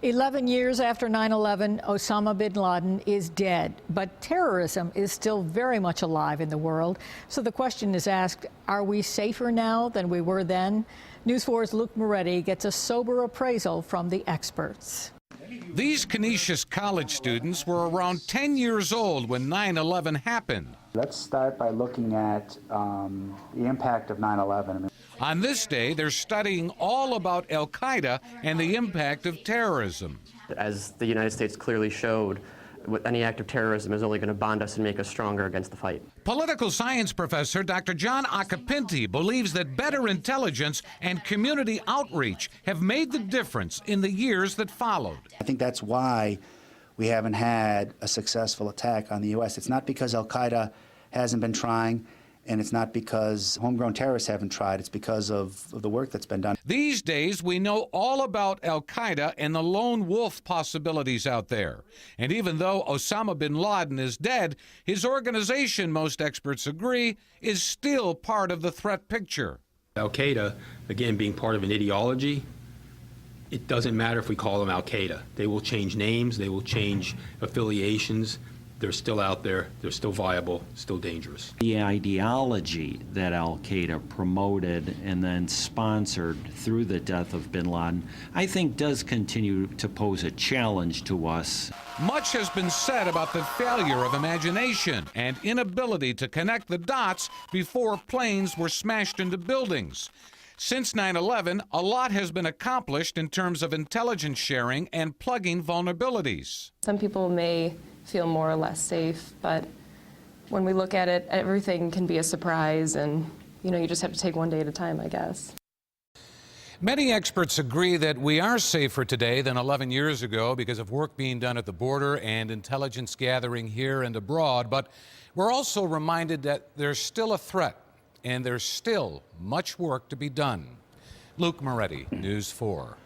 11 years after 9/11, Osama Bin Laden is dead, but terrorism is still very much alive in the world. So the question is asked, are we safer now than we were then? News 4's Luke Moretti gets a sober appraisal from the experts. These Canisius College students were around 10 years old when 9/11 happened. Let's start by looking at the impact of 9/11. On this day, they're studying all about al-Qaeda and the impact of terrorism. As the United States clearly showed, any act of terrorism is only going to bond us and make us stronger against the fight. Political science professor Dr. John Acapinti believes that better intelligence and community outreach have made the difference in the years that followed. I think that's why we haven't had a successful attack on the U.S. It's not because al-Qaeda hasn't been trying, and it's not because homegrown terrorists haven't tried. It's because of the work that's been done. These days, we know all about al-Qaeda and the lone wolf possibilities out there. And even though Osama bin Laden is dead, his organization, most experts agree, is still part of the threat picture. Al-Qaeda, again, being part of an ideology, it doesn't matter if we call them Al-Qaeda. They will change names, they will change affiliations. They're still out there, they're still viable, still dangerous. The ideology that al-Qaeda promoted and then sponsored through the death of bin Laden, I think does continue to pose a challenge to us. Much has been said about the failure of imagination and inability to connect the dots before planes were smashed into buildings. Since 9/11, a lot has been accomplished in terms of intelligence sharing and plugging vulnerabilities. Some people may feel more or less safe, but when we look at it, everything can be a surprise, and you just have to take one day at a time, I guess. Many experts agree that we are safer today than 11 years ago because of work being done at the border and intelligence gathering here and abroad, but we're also reminded that there's still a threat and there's still much work to be done. Luke Moretti, News 4.